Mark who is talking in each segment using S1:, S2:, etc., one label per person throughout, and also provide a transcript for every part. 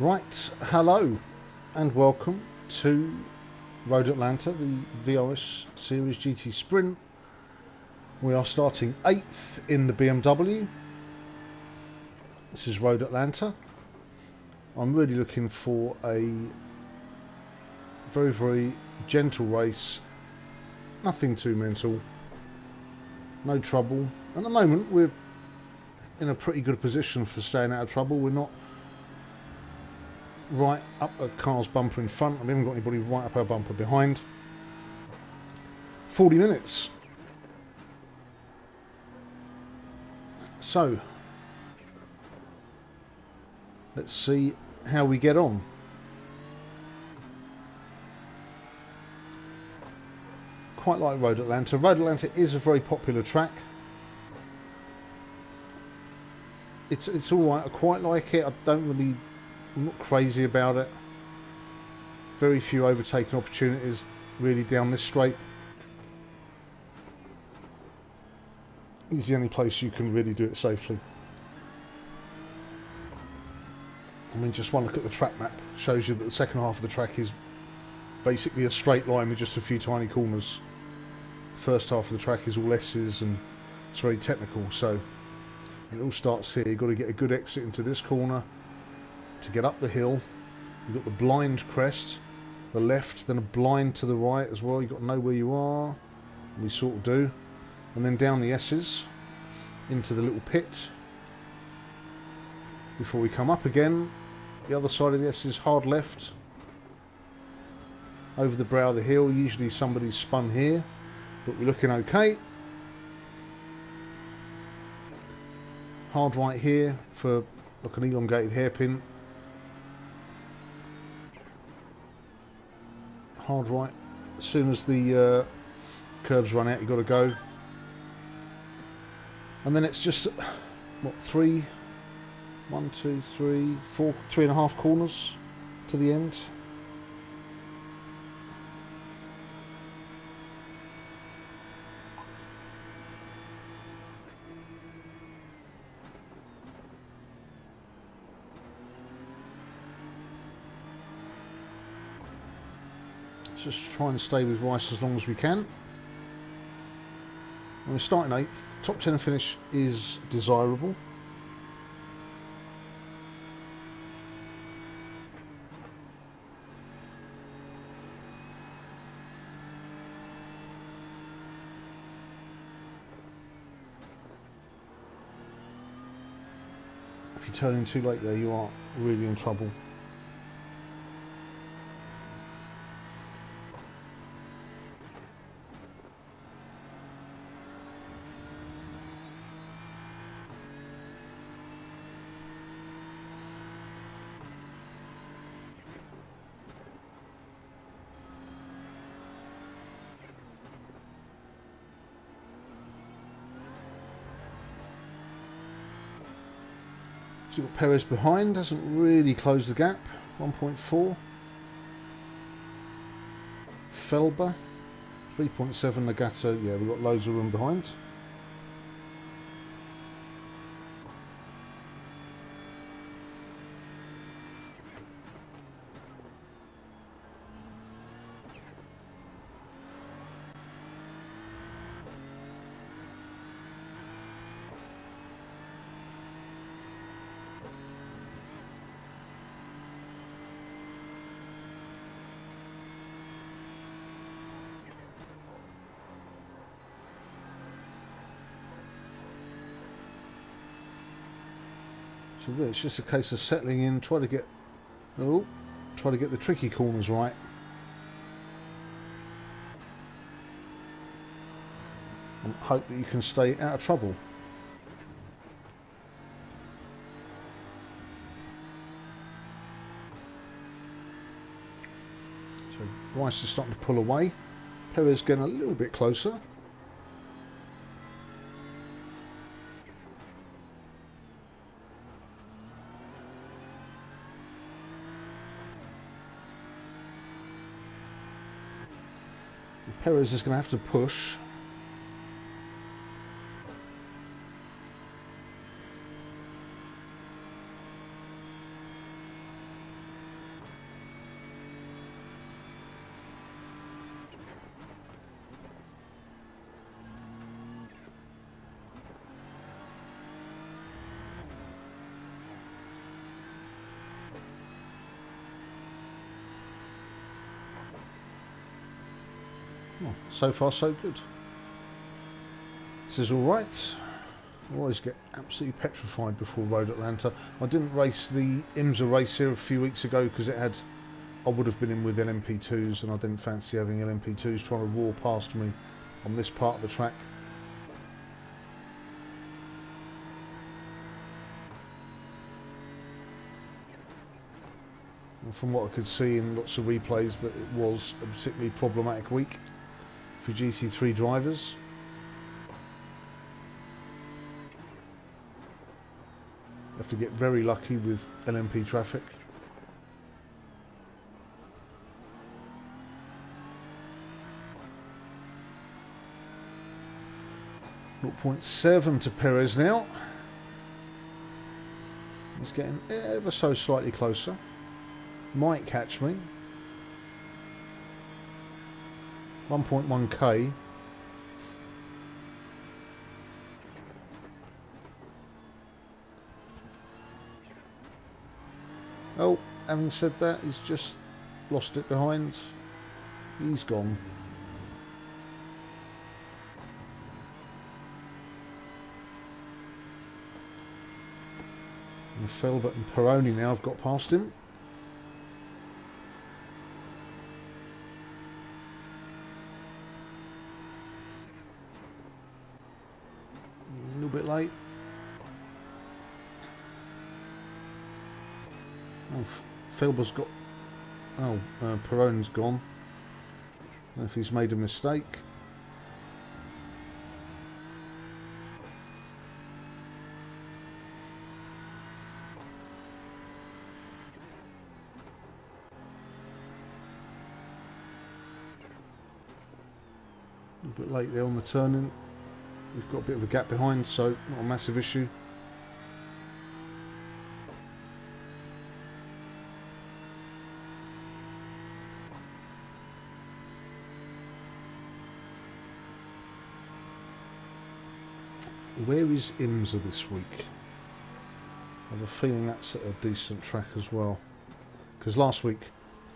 S1: Right, hello and welcome to Road Atlanta, the VRS Series GT Sprint. We are starting 8th in the BMW. This is Road Atlanta. I'm really looking for a very gentle race. Nothing too mental. No trouble. At the moment we're in a pretty good position for staying out of trouble. We're not right up a car's bumper in front. We haven't got anybody right up our bumper behind. 40 minutes. So, let's see how we get on. Quite like Road Atlanta. Road Atlanta is a very popular track. It's alright. I quite like it. I'm not crazy about it. Very few overtaking opportunities really down this straight. It's the only place you can really do it safely. I mean, just one look at the track map shows you that the second half of the track is basically a straight line with just a few tiny corners. The first half of the track is all S's and it's very technical, so it all starts here. You've got to get a good exit into this corner to get up the hill. You've got the blind crest, the left, then a blind to the right as well. You've got to know where you are. We sort of do. And then down the S's into the little pit before we come up again. The other side of the S is hard left over the brow of the hill. Usually somebody's spun here, but we're looking okay. Hard right here for like an elongated hairpin. Hard right. As soon as the curbs run out, you've got to go. And then it's just, what, 3, 1, 2, 3, 4, 3.5 corners to the end. Just try and stay with Rice as long as we can. And we're starting 8th. Top 10 finish is desirable. If you turn in too late there, you are really in trouble. So you've got Perez behind, doesn't really close the gap, 1.4. Felber, 3.7. Nagato, yeah, we've got loads of room behind. So it's just a case of settling in, try to get the tricky corners right. And hope that you can stay out of trouble. So Rice is starting to pull away. Perez getting a little bit closer. Perez is going to have to push. Oh, so far so good. This is alright. I always get absolutely petrified before Road Atlanta. I didn't race the IMSA race here a few weeks ago because it had... I would have been in with LMP2s and I didn't fancy having LMP2s trying to roar past me on this part of the track. And from what I could see in lots of replays, that it was a particularly problematic week for GT3 drivers. You have to get very lucky with LMP traffic. .7 to Perez now. He's getting ever so slightly closer. Might catch me. 1.1k. Oh, having said that, he's just lost it behind. He's gone. And Felbert and Peroni now have got past him. A little bit late. Oh, Felbert's got... Oh, Peroni's gone. I don't know if he's made a mistake. A bit late there on the turning. We've got a bit of a gap behind, so not a massive issue. Where is IMSA this week? I have a feeling that's at a decent track as well. Because last week,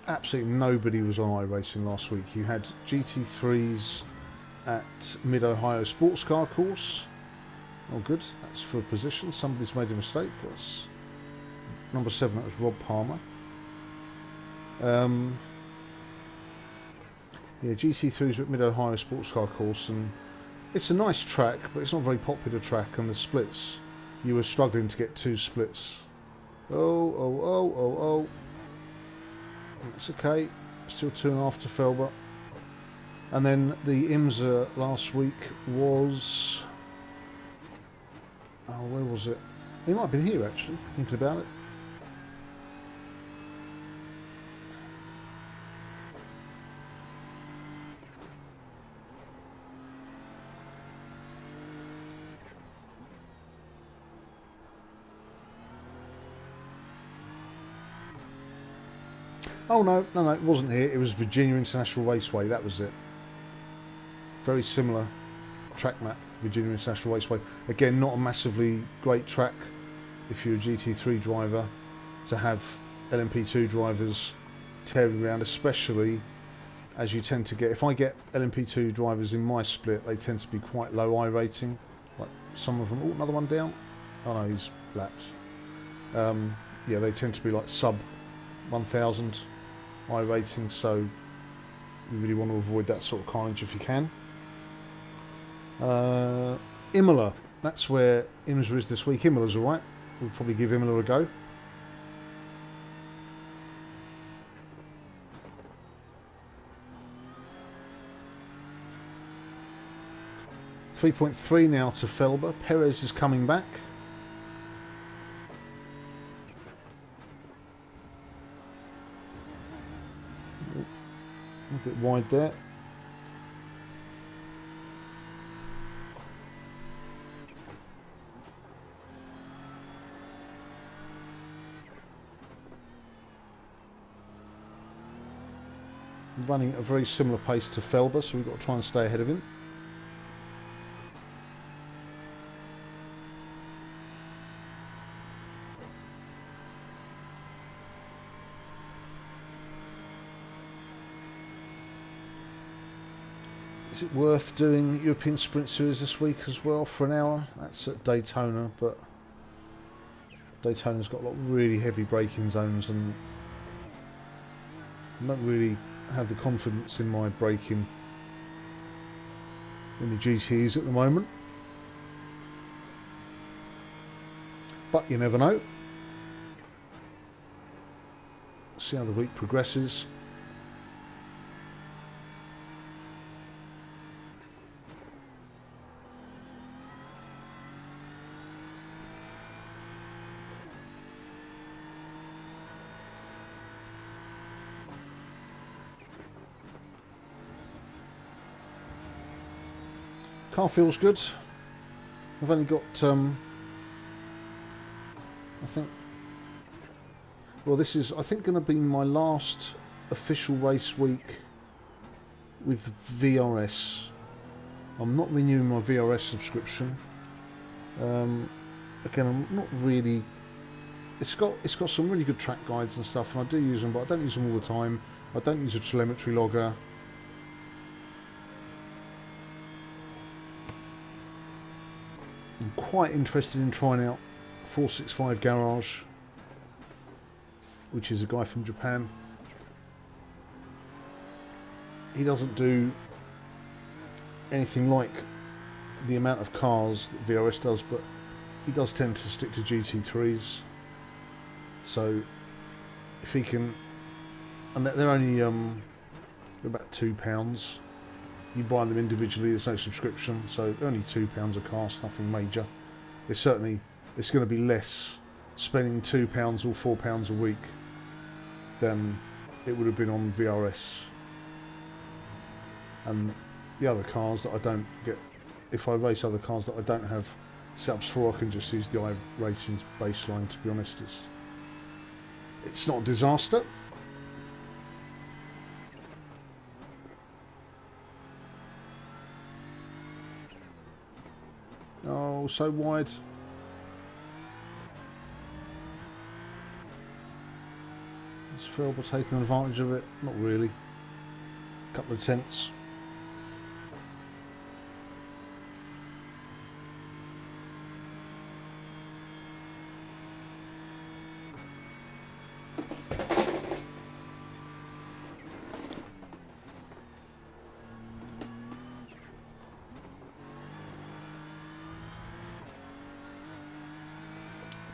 S1: absolutely nobody was on iRacing last week. You had GT3s at Mid-Ohio Sports Car Course. Oh good, that's for a position. Somebody's made a mistake. That's number 7, that was Rob Palmer. Yeah, GT3s are at Mid-Ohio Sports Car Course, and it's a nice track, but it's not a very popular track, and the splits, you were struggling to get 2 splits. Oh. That's okay. Still 2.5 to Felber. And then the IMSA last week was... Oh, where was it? It might have been here, actually, thinking about it. Oh, no, it wasn't here. It was Virginia International Raceway, that was it. Very similar track map, Virginia International Raceway. Again, not a massively great track if you're a GT3 driver to have LMP2 drivers tearing around, especially as you tend to get... If I get LMP2 drivers in my split, they tend to be quite low I rating. Like some of them... Oh, another one down. Oh, no, he's lapped. Yeah, they tend to be like sub 1000 I rating, so you really want to avoid that sort of carnage if you can. Imola, that's where IMSA is this week. Imola's alright. We'll probably give Imola a go. .3 now to Felber. Perez is coming back. A bit wide there. Running at a very similar pace to Felber, so we've got to try and stay ahead of him. Is it worth doing European Sprint Series this week as well for an hour? That's at Daytona, but Daytona's got a lot of really heavy braking zones, and I don't really have the confidence in my braking in the GTs at the moment. But you never know. See how the week progresses. Car feels good. I've only got, I think, well, this is, I think, going to be my last official race week with VRS. I'm not renewing my VRS subscription. Again, I'm not really. It's got some really good track guides and stuff, and I do use them, but I don't use them all the time. I don't use a telemetry logger. I'm quite interested in trying out 465 Garage, which is a guy from Japan. He doesn't do anything like the amount of cars that VRS does, but he does tend to stick to GT3s. So if he can, and they're only about £2. You buy them individually, there's no subscription, so only £2 a cost, nothing major. It's going to be less spending £2 or £4 a week than it would have been on VRS. And the other cars that I don't get, if I race other cars that I don't have setups for, I can just use the iRacing's baseline. To be honest, it's not a disaster. Oh, so wide. Is Philbert taking advantage of it? Not really. A couple of tenths.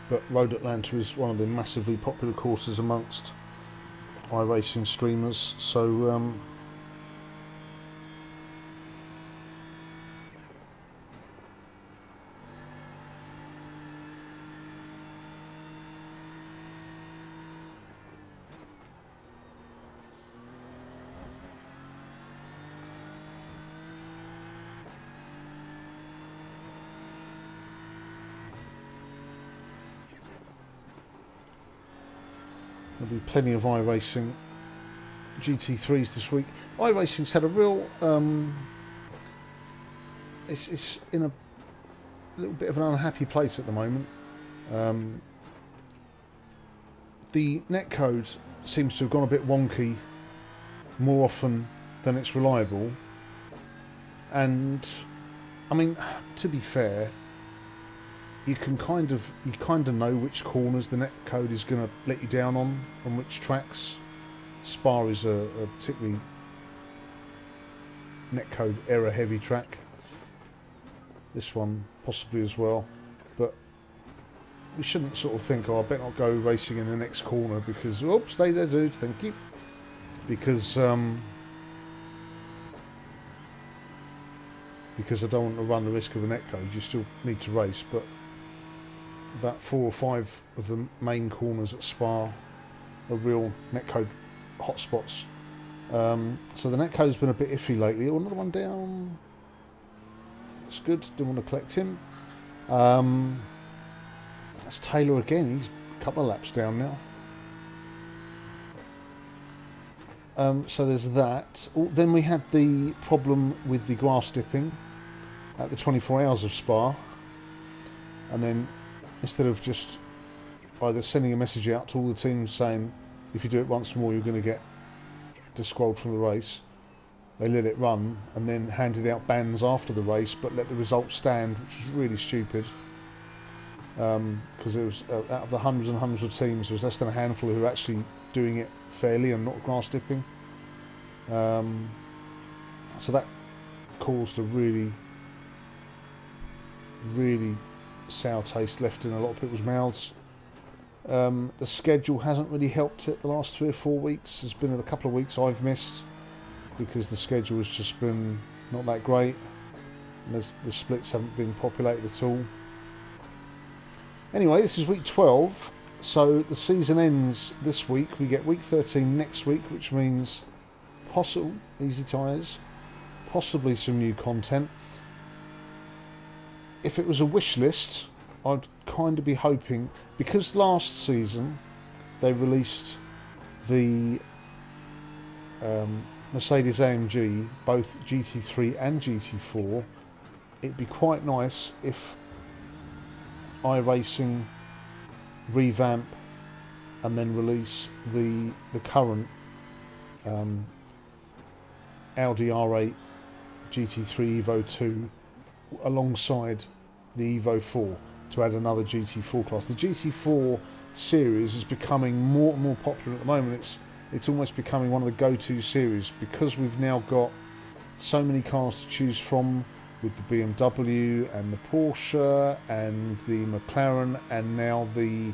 S1: But Road Atlanta is one of the massively popular courses amongst iRacing streamers, so there'll be plenty of iRacing GT3s this week. iRacing's had a real it's in a little bit of an unhappy place at the moment. The netcode seems to have gone a bit wonky more often than it's reliable, and I mean, to be fair, you kind of know which corners the netcode is going to let you down on which tracks. Spa is a particularly netcode error heavy track. This one possibly as well, but we shouldn't sort of think, oh, I better not go racing in the next corner because, oh, stay there, dude, thank you, because I don't want to run the risk of a netcode. You still need to race, but about 4 or 5 of the main corners at Spa are real netcode hotspots. So the netcode's been a bit iffy lately. Oh, another one down. That's good. Didn't want to collect him. That's Taylor again. He's a couple of laps down now. So there's that. Then we had the problem with the grass dipping at the 24 hours of Spa, and then instead of just either sending a message out to all the teams saying if you do it once more you're going to get disqualified from the race, they let it run and then handed out bans after the race, but let the results stand, which was really stupid. Because it was out of the hundreds and hundreds of teams, there was less than a handful who were actually doing it fairly and not grass dipping. So that caused a really, really sour taste left in a lot of people's mouths. The schedule hasn't really helped it the last 3 or 4 weeks. There's been a couple of weeks I've missed because the schedule has just been not that great. And the splits haven't been populated at all. Anyway, this is week 12, so the season ends this week. We get week 13 next week, which means possible easy tyres, possibly some new content. If it was a wish list, I'd kind of be hoping, because last season they released the Mercedes AMG, both GT3 and GT4, it'd be quite nice if iRacing revamp and then release the current Audi R8 GT3 Evo 2 alongside the Evo 4 to add another GT4 class. The GT4 series is becoming more and more popular at the moment. It's almost becoming one of the go-to series because we've now got so many cars to choose from, with the BMW and the Porsche and the McLaren and now the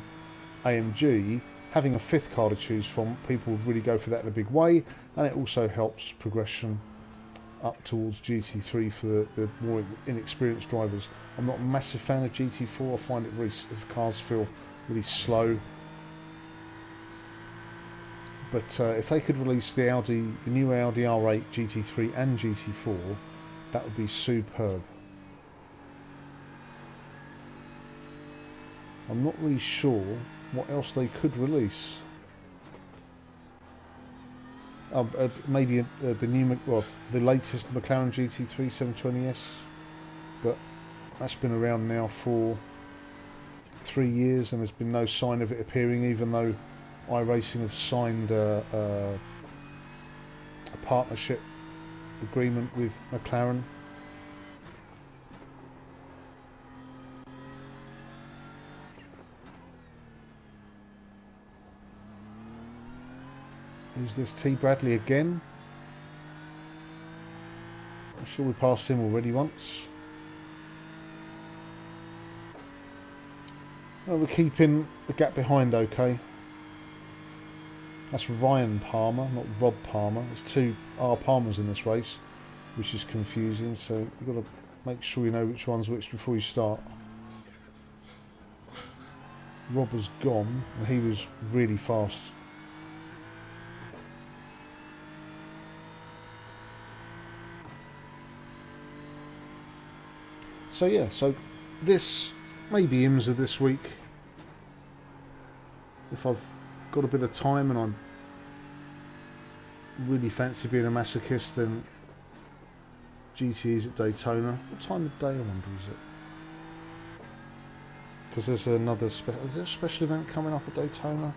S1: AMG. Having a fifth car to choose from, people really go for that in a big way, and it also helps progression up towards GT3 for the more inexperienced drivers. I'm not a massive fan of GT4. I find it the cars feel really slow. But if they could release the new Audi R8 GT3 and GT4, that would be superb. I'm not really sure what else they could release. Maybe the latest McLaren GT3 720S, but that's been around now for 3 years and there's been no sign of it appearing, even though iRacing have signed a partnership agreement with McLaren. Who's this? T. Bradley again? I'm sure we passed him already once. Well, we're keeping the gap behind okay. That's Ryan Palmer, not Rob Palmer. There's 2 R Palmers in this race, which is confusing, so you've got to make sure you know which one's which before you start. Rob was gone, and he was really fast. So yeah, so this may be IMSA this week. If I've got a bit of time and I'm really fancy being a masochist, then GTE's at Daytona. What time of day, I wonder, is it? Because there's another is there a special event coming up at Daytona?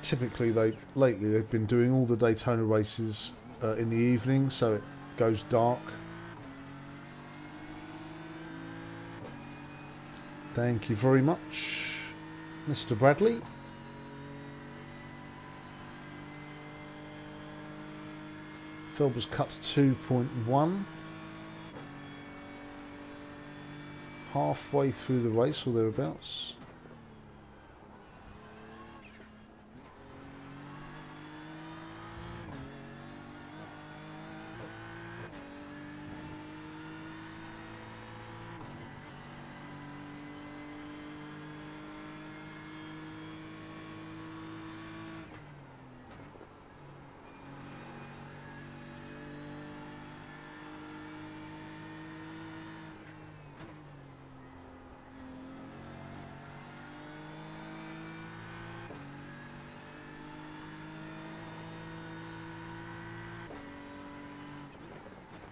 S1: Typically, lately they've been doing all the Daytona races in the evening, so it goes dark. Thank you very much, Mr. Bradley. Felber's cut to 2.1. Halfway through the race or thereabouts.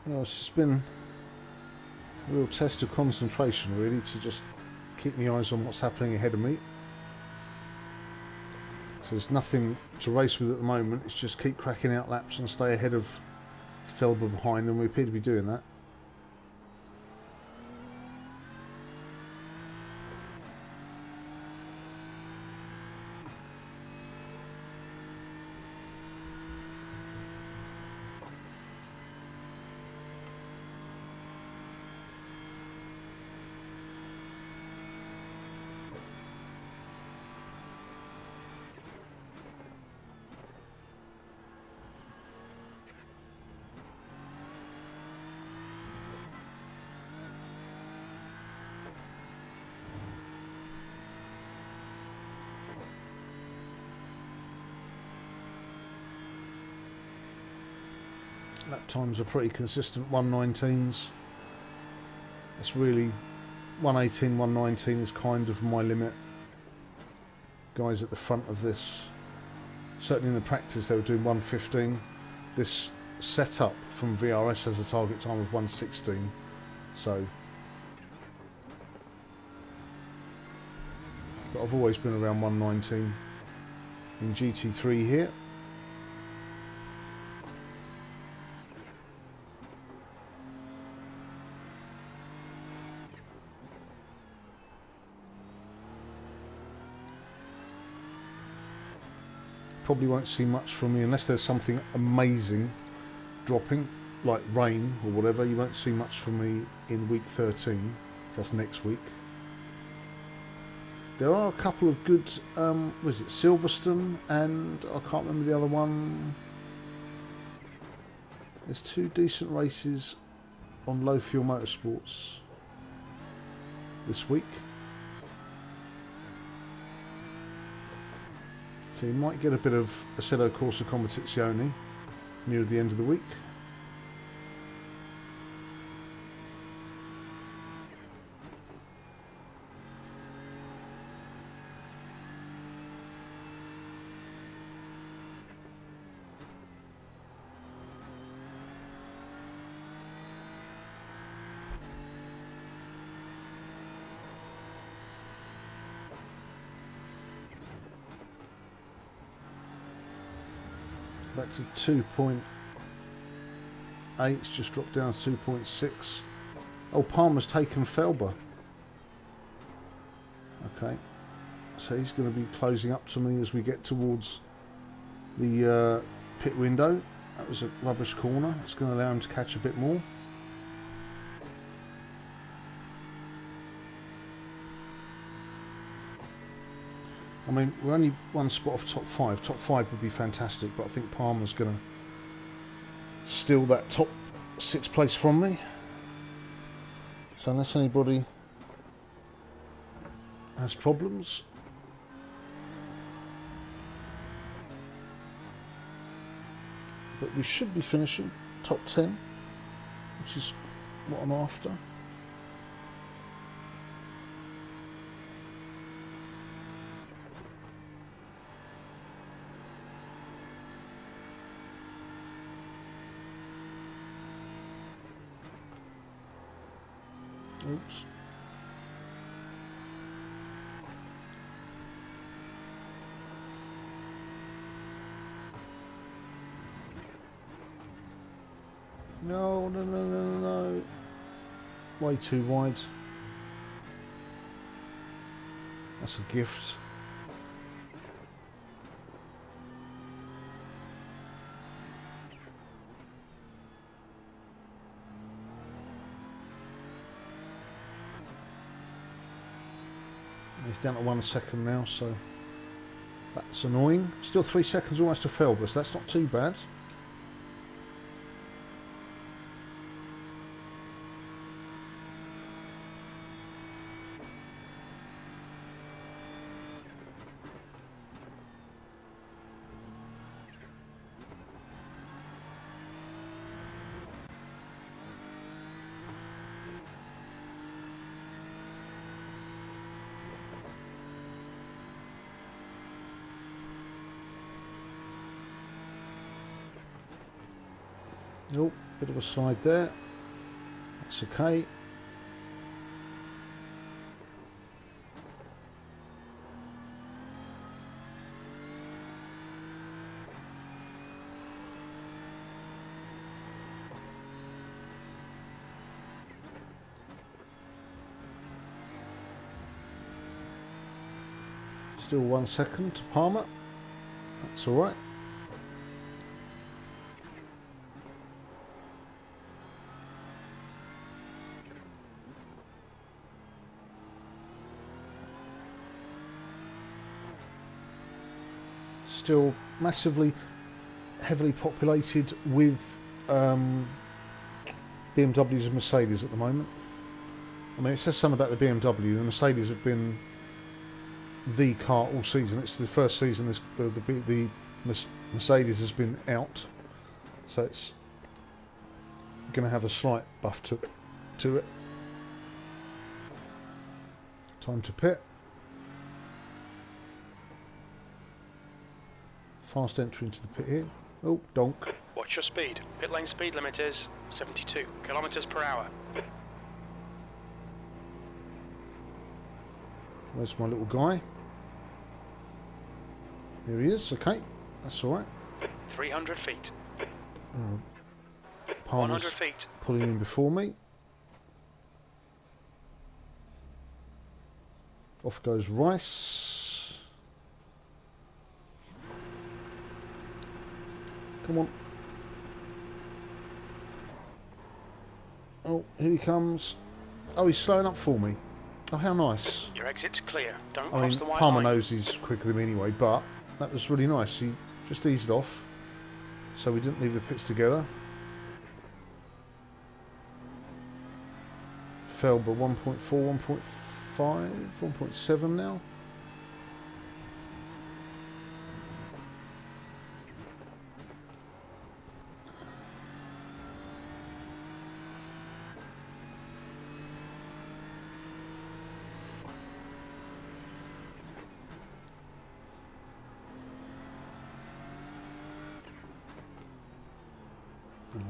S1: Well, it's just been a real test of concentration, really, to just keep my eyes on what's happening ahead of me. So there's nothing to race with at the moment. It's just keep cracking out laps and stay ahead of Felber behind, and we appear to be doing that. Lap times are pretty consistent, 119s. That's really 118, 119 is kind of my limit. Guys at the front of this, certainly in the practice, they were doing 115. This setup from VRS has a target time of 116. So, but I've always been around 119 in GT3 here. Probably won't see much from me unless there's something amazing dropping, like rain or whatever. You won't see much from me in week 13. That's next week. There are a couple of good, was it Silverstone, and I can't remember the other one. There's two decent races on low fuel motorsports this week. So you might get a bit of Assetto Corsa Competizione near the end of the week. Back to 2.8, it's just dropped down to 2.6. Oh, Palmer's taken Felber. Okay, so he's going to be closing up to me as we get towards the pit window. That was a rubbish corner. It's going to allow him to catch a bit more. I mean, we're only one spot off top 5. Top 5 would be fantastic, but I think Palmer's going to steal that top 6 place from me. So unless anybody has problems, but we should be finishing top 10, which is what I'm after. Oops. No, no, no, no, no. Way too wide. That's a gift. He's down to 1 second now, so that's annoying. Still 3 seconds almost to Felber, so that's not too bad. Nope, Bit of a slide there. That's okay. Still 1 second to Palmer. That's all right. Still massively heavily populated with BMWs and Mercedes at the moment. I mean, it says something about the BMW. The Mercedes have been the car all season. It's the first season the Mercedes has been out, so it's going to have a slight buff to it. Time to pit. Fast entry into the pit here. Oh, donk.
S2: Watch your speed. Pit lane speed limit is 72 kilometers per hour.
S1: Where's my little guy? There he is. Okay, that's all right.
S2: 300 feet.
S1: Palmer's
S2: 100 feet.
S1: pulling in before me. Off goes Rice. Come on. Oh, here he comes. Oh, he's slowing up for me. Oh, how nice.
S2: Your exit's clear. Don't
S1: I
S2: cross
S1: mean,
S2: the white
S1: Palmer
S2: line.
S1: knows he's quicker than me anyway, but that was really nice. He just eased off, so we didn't leave the pits together. Fell by 1.4, 1.5, 1.7 now.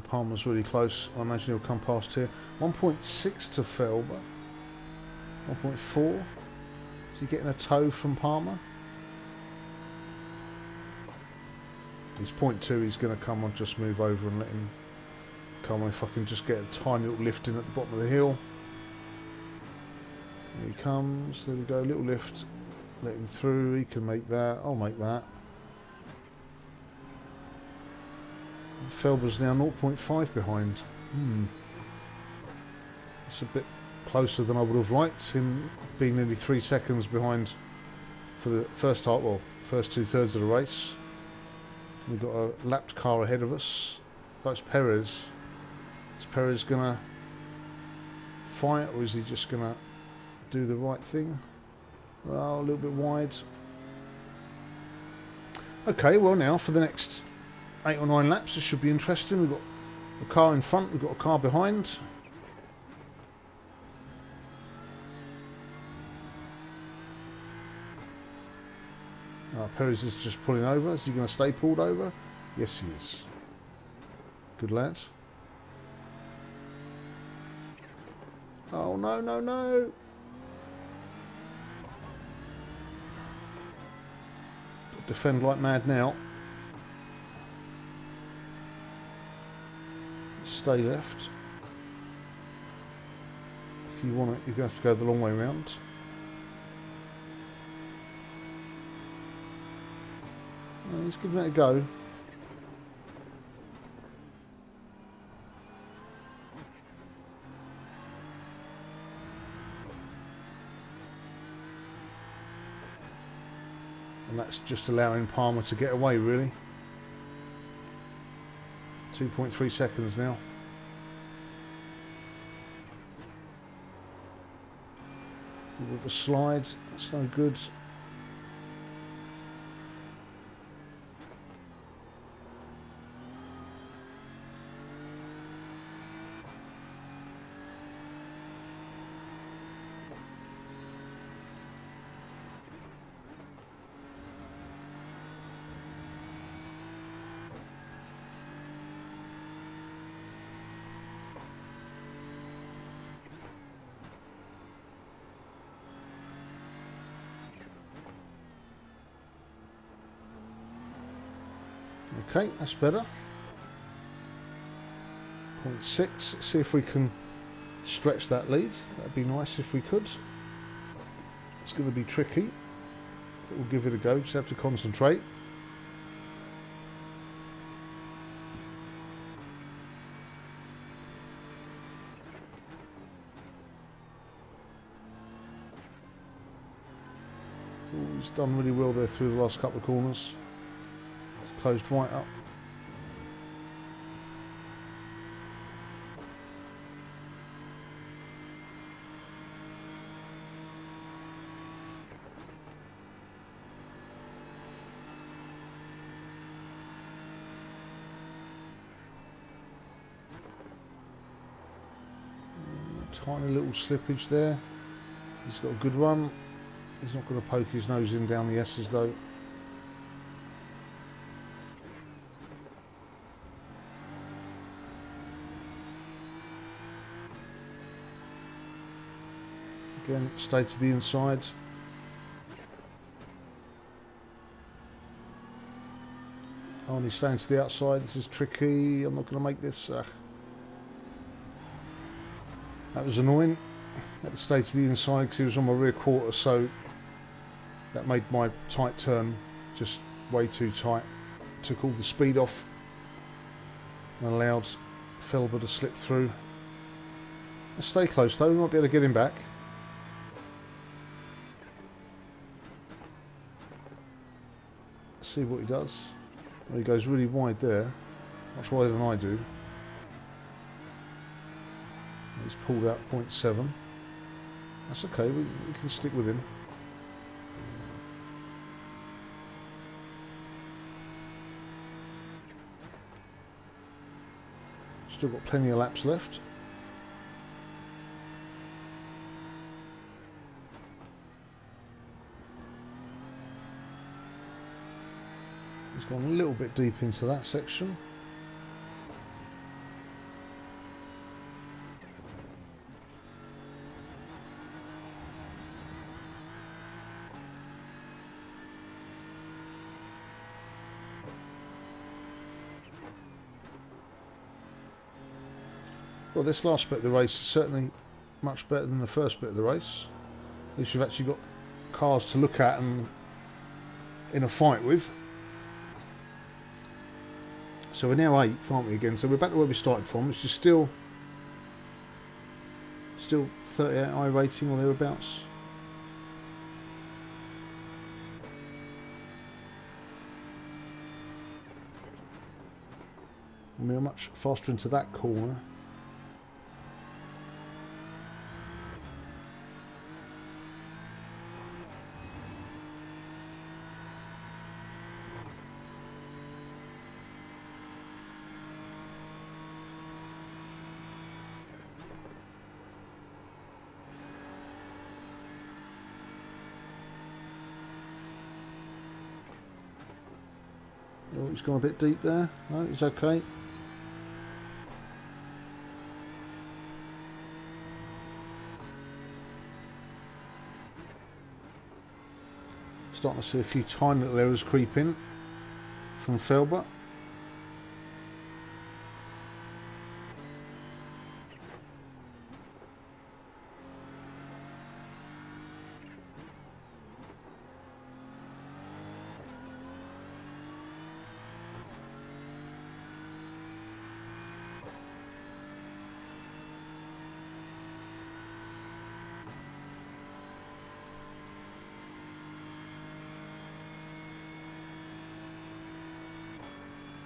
S1: Palmer's really close. I imagine he'll come past here. 1.6 to Felber. 1.4. Is he getting a toe from Palmer? He's 0.2. He's going to come on, just move over and let him come on. If I can just get a tiny little lift in at the bottom of the hill. Here he comes. There we go. Little lift. Let him through. He can make that. I'll make that. Felber's now 0.5 behind. It's a bit closer than I would have liked. Him being nearly 3 seconds behind for the first half, well, first 2/3 of the race. We've got a lapped car ahead of us. That's Perez. Is Perez going to fight, or is he just going to do the right thing? Oh, a little bit wide. Okay, well now for the next 8 or 9 laps, this should be interesting. We've got a car in front, we've got a car behind. Perez is just pulling over. Is he going to stay pulled over? Yes, he is. Good lad. Oh, no, no, no. Defend like mad now. Stay left. If you want it, you're going to have to go the long way round. Oh, he's giving it a go. And that's just allowing Palmer to get away, really. 2.3 seconds now. With a slide, that's no good. Okay, that's better. 0.6. See if we can stretch that lead. That'd be nice if we could. It's going to be tricky, but we'll give it a go. Just have to concentrate. Ooh, he's done really well there through the last couple of corners. It's closed right up. Tiny little slippage there. He's got a good run. He's not going to poke his nose in down the S's though. Again, stay to the inside. Oh, and he's staying to the outside. This is tricky. I'm not going to make this. That was annoying. Had to stay to the inside because he was on my rear quarter, so that made my tight turn just way too tight. Took all the speed off and allowed Felber to slip through. Let's stay close though, we might be able to get him back. See what he does. Well, he goes really wide there, much wider than I do. He's pulled out 0.7. That's okay, we can stick with him. Still got plenty of laps left. He's gone a little bit deep into that section. Well, this last bit of the race is certainly much better than the first bit of the race. At least you've actually got cars to look at and in a fight with. So we're now 8th, aren't we, again? So we're back to where we started from, which is still 38 iRacing or thereabouts. And we are much faster into that corner. Oh, he's gone a bit deep there. No, it's okay. Starting to see a few tiny little errors creep in from Felber.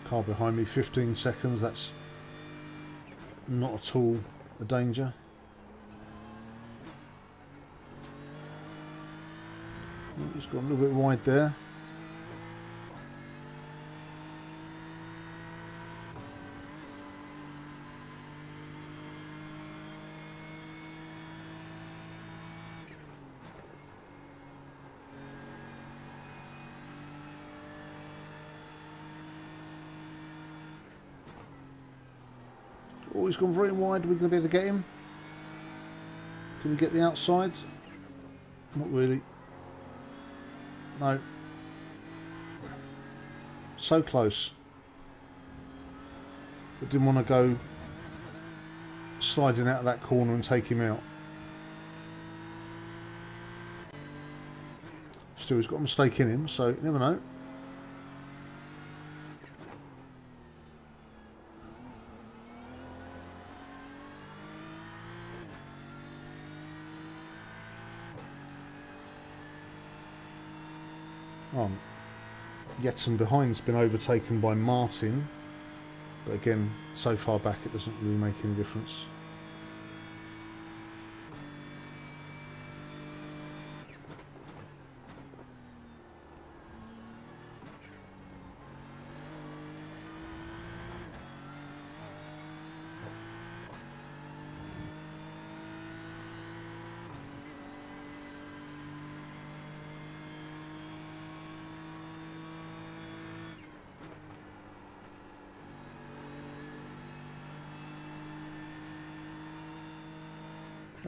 S1: Car behind me, 15 seconds, that's not at all a danger. It's gone a little bit wide there. Oh, he's gone very wide. Are we going to be able to get him? Can we get the outside? Not really. No. So close. but didn't want to go sliding out of that corner and take him out. Still, he's got a mistake in him, so you never know. Yetson behind's been overtaken by Martin, but again, so far back it doesn't really make any difference.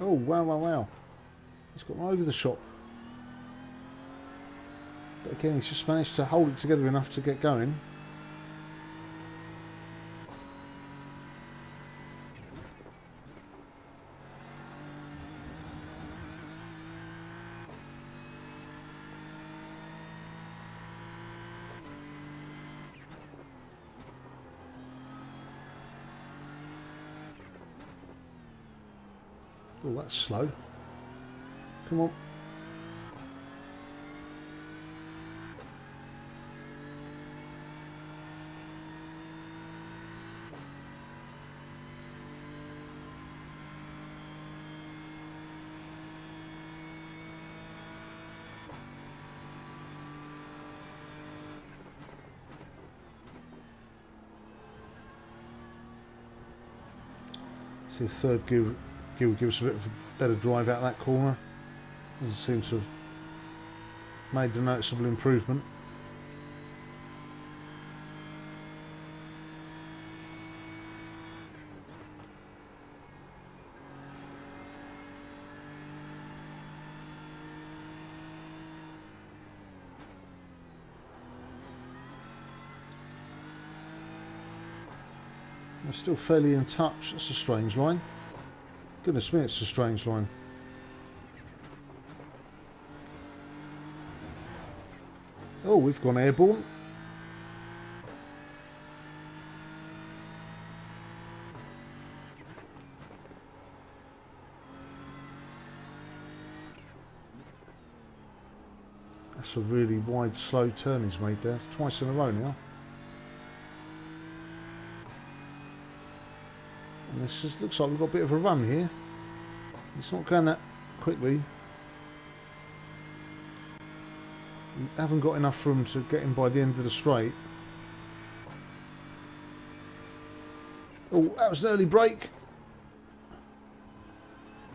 S1: Oh, wow, wow, wow. He's got one over the shop. But again, he's just managed to hold it together enough to get going. Oh, that's slow. Come on. See, the third gear will give us a bit of a better drive out of that corner. Doesn't seem to have made a noticeable improvement. We're still fairly in touch. That's a strange line. Goodness me, it's a strange line. Oh, we've gone airborne. That's a really wide, slow turn he's made there. Twice in a row now. And this just looks like we've got a bit of a run here. It's not going that quickly. We haven't got enough room to get him by the end of the straight. Oh, that was an early break.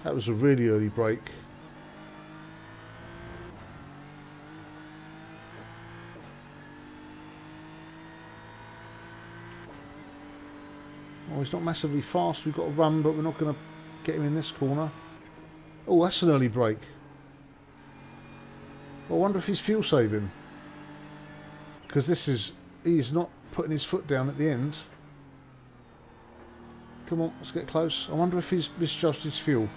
S1: That was a really early break. Oh, he's not massively fast. We've got to run, but we're not going to get him in this corner. Oh, that's an early break. I wonder if he's fuel saving. Because he's not putting his foot down at the end. Come on, let's get close. I wonder if he's misjudged his fuel.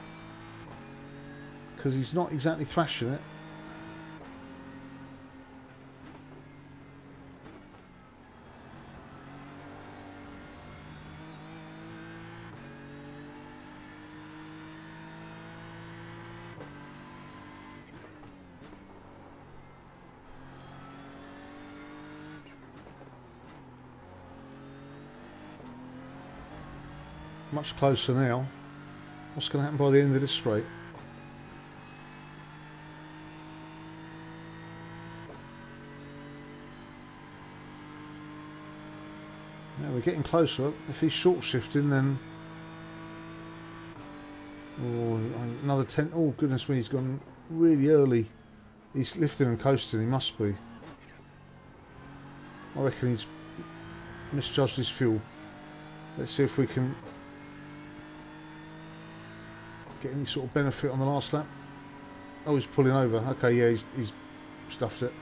S1: Because he's not exactly thrashing it. Much closer now. What's going to happen by the end of this straight? Yeah, we're getting closer. If he's short shifting, then another 10. Oh goodness me, he's gone really early. He's lifting and coasting. He must be. I reckon he's misjudged his fuel. Let's see if we can get any sort of benefit on the last lap. Oh, he's pulling over. Okay, yeah, he's stuffed it.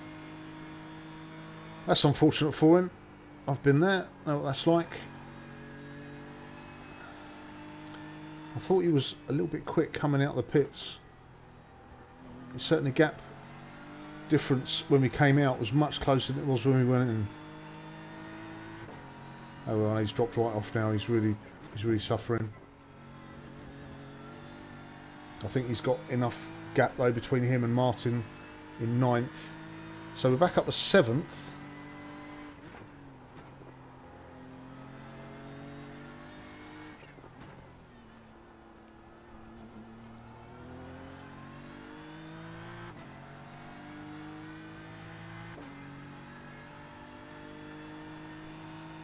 S1: That's unfortunate for him. I've been there. Know what that's like. I thought he was a little bit quick coming out of the pits. It's certainly gap difference when we came out was much closer than it was when we went in. Oh well, he's dropped right off now. He's really suffering. I think he's got enough gap though between him and Martin in 9th. So we're back up to 7th.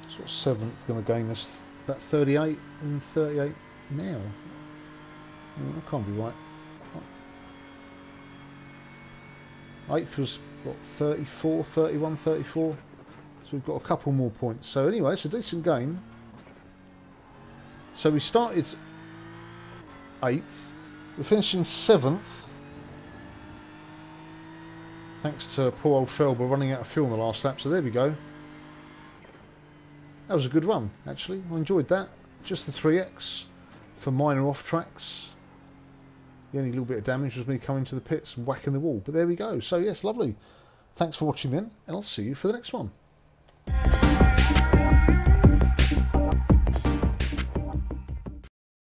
S1: So 7th going to gain us about 38 and 38 now. Oh, that can't be right. 8th was what, 34, 31, 34. So we've got a couple more points. So anyway, it's a decent gain. So we started 8th. We're finishing 7th. Thanks to poor old Felber running out of fuel in the last lap. So there we go. That was a good run, actually. I enjoyed that. Just the 3X for minor off tracks. The only little bit of damage was me coming to the pits and whacking the wall. But there we go. So yes, lovely. Thanks for watching then, and I'll see you for the next one.